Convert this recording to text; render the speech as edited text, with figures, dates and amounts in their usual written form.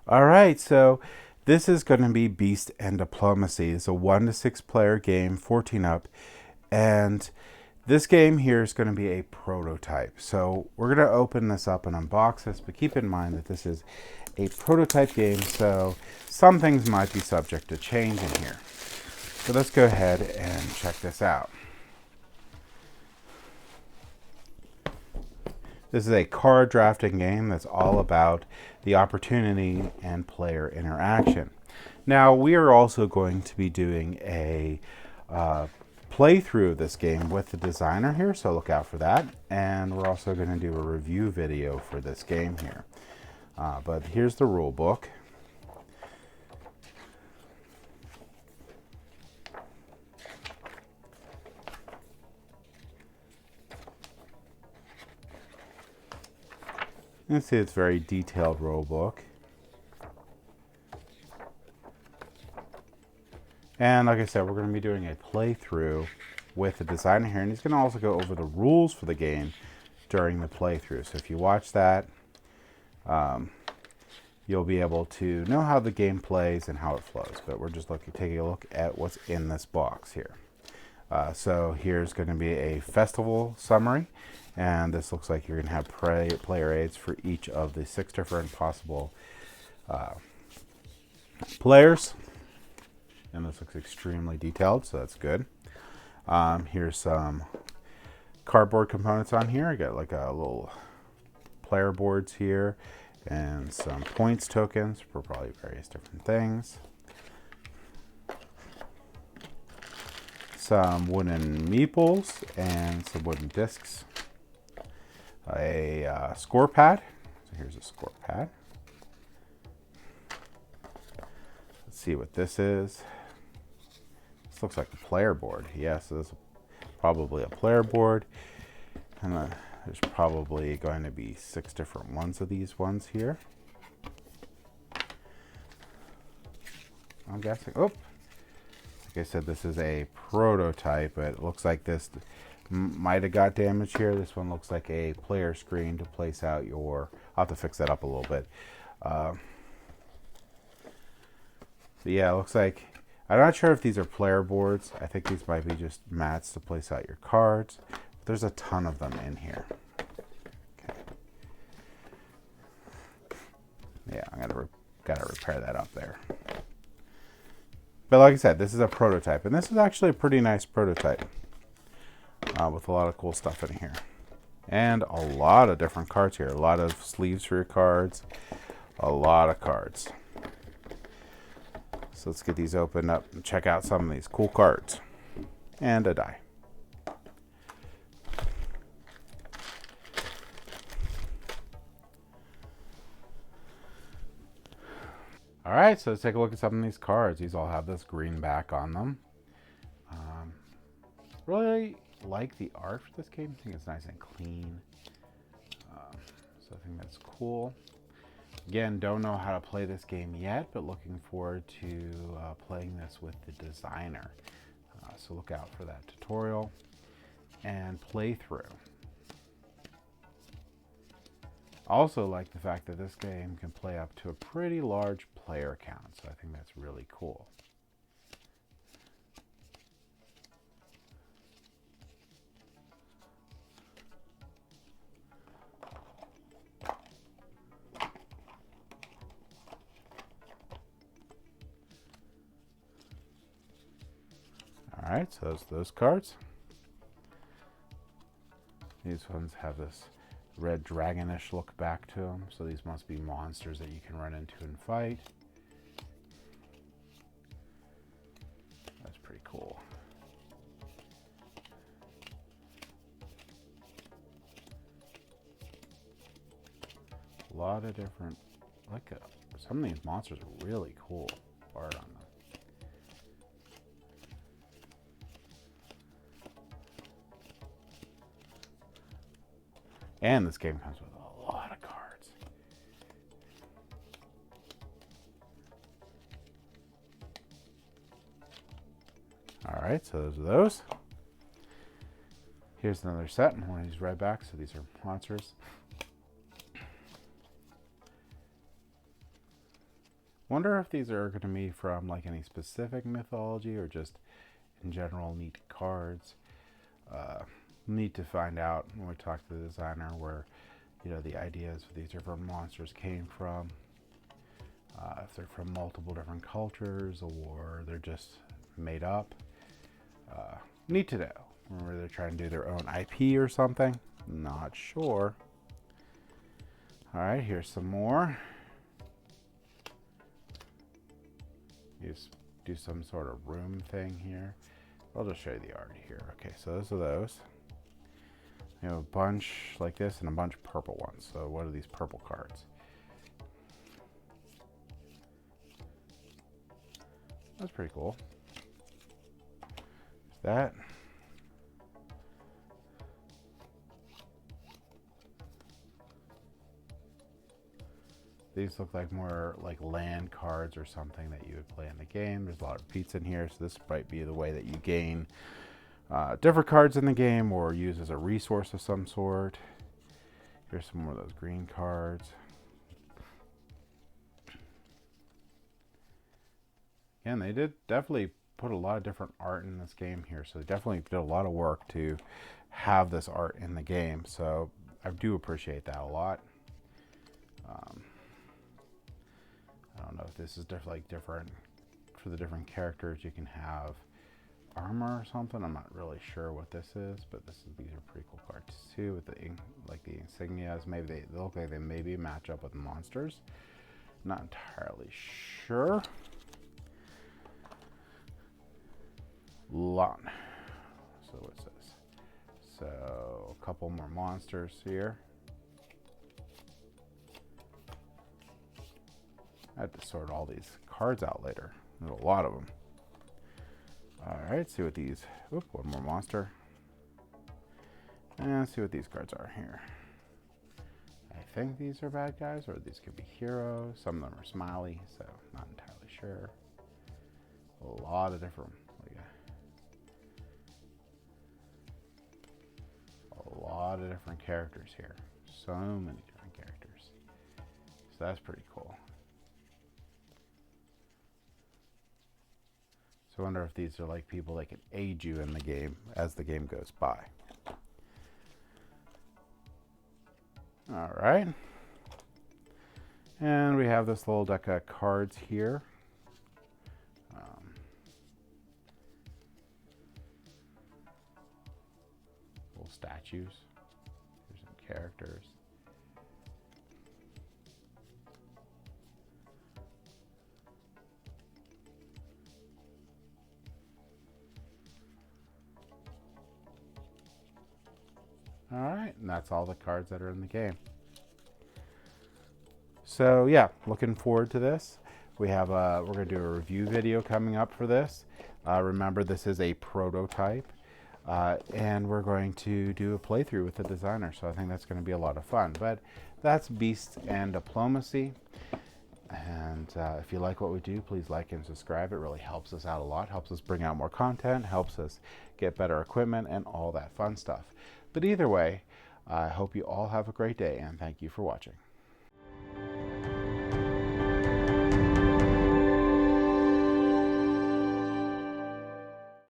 All right, so this is going to be Beast and Diplomacy. It's a 1 to 6 player game, 14 up, and this game here is going to be a prototype. So we're going to open this up and unbox this, but keep in mind that this is a prototype game, so some things might be subject to change in here. So let's go ahead and check this out. This is a card drafting game that's all about the opportunity and player interaction. Now, we are also going to be doing a playthrough of this game with the designer here, so look out for that. And we're also going to do a review video for this game here. But here's the rule book. You can see it's a very detailed rule book. And like I said, we're going to be doing a playthrough with the designer here, and he's going to also go over the rules for the game during the playthrough. So if you watch that, you'll be able to know how the game plays and how it flows. But we're just taking a look at what's in this box here. So here's going to be a festival summary, and this looks like you're going to have player aids for each of the 6 different possible players. And this looks extremely detailed, so that's good. Here's some cardboard components on here. I got like a little player boards here and some points tokens for probably various different things. Some wooden meeples and some wooden discs. A score pad. So here's a score pad. Let's see what this is. This looks like a player board. Yes, this is probably a player board. And there's probably going to be 6 different ones of these ones here. I'm guessing. Oh, like I said, this is a prototype, but it looks like this might have got damaged here. This one looks like a player screen to place out your... I'll have to fix that up a little bit. But yeah, it looks like... I'm not sure if these are player boards. I think these might be just mats to place out your cards. But there's a ton of them in here. Okay. Yeah, I gotta repair that up there. But like I said, this is a prototype, and this is actually a pretty nice prototype with a lot of cool stuff in here. And a lot of different cards here. A lot of sleeves for your cards. A lot of cards. So let's get these opened up and check out some of these cool cards. And a die. Alright, so let's take a look at some of these cards. These all have this green back on them. Really like the art for this game. I think it's nice and clean. So I think that's cool. Again, don't know how to play this game yet, but looking forward to playing this with the designer. So look out for that tutorial and playthrough. Also like the fact that this game can play up to a pretty large player count, so I think that's really cool. Alright, so that's those cards. These ones have this red dragonish look back to them, so these must be monsters that you can run into and fight. That's pretty cool. A lot of different, some of these monsters are really cool art on them. And this game comes with a lot of cards. Alright, so those are those. Here's another set, and one of these red backs, so these are monsters. Wonder if these are going to be from like any specific mythology or just in general neat cards. Need to find out when we talk to the designer where, you know, the ideas for these different monsters came from. If they're from multiple different cultures or they're just made up. Need to know. Or they're trying to do their own IP or something. Not sure. Alright, here's some more. Just do some sort of room thing here. I'll just show you the art here. Okay, so those are those. You have a bunch like this and a bunch of purple ones. So what are these purple cards? That's pretty cool. There's that. These look like more like land cards or something that you would play in the game. There's a lot of repeats in here, so this might be the way that you gain different cards in the game or use as a resource of some sort. Here's some more of those green cards. Again, they did definitely put a lot of different art in this game here, so they definitely did a lot of work to have this art in the game, so I do appreciate that a lot. I don't know if this is different for the different characters. You can have armor or something. I'm not really sure what this is, but these are pretty cool cards too with the insignias. Maybe they look like they maybe match up with monsters. Not entirely sure. Long. So what's this? So a couple more monsters here. I have to sort all these cards out later. There's a lot of them. All right, see what these. Oop, one more monster. And see what these cards are here. I think these are bad guys, or these could be heroes. Some of them are smiley, so not entirely sure. A lot of different. A lot of different characters here. So many different characters. So that's pretty cool. So I wonder if these are like people that can aid you in the game as the game goes by. All right. And we have this little deck of cards here. Little statues. Here's some characters. All right, and that's all the cards that are in the game. So yeah, looking forward to this. We have we're going to do a review video coming up for this. Remember, this is a prototype, and we're going to do a playthrough with the designer. So I think that's going to be a lot of fun. But that's Beasts and Diplomacy. And if you like what we do, please like and subscribe. It really helps us out a lot. Helps us bring out more content. Helps us get better equipment and all that fun stuff. But either way, I hope you all have a great day, and thank you for watching.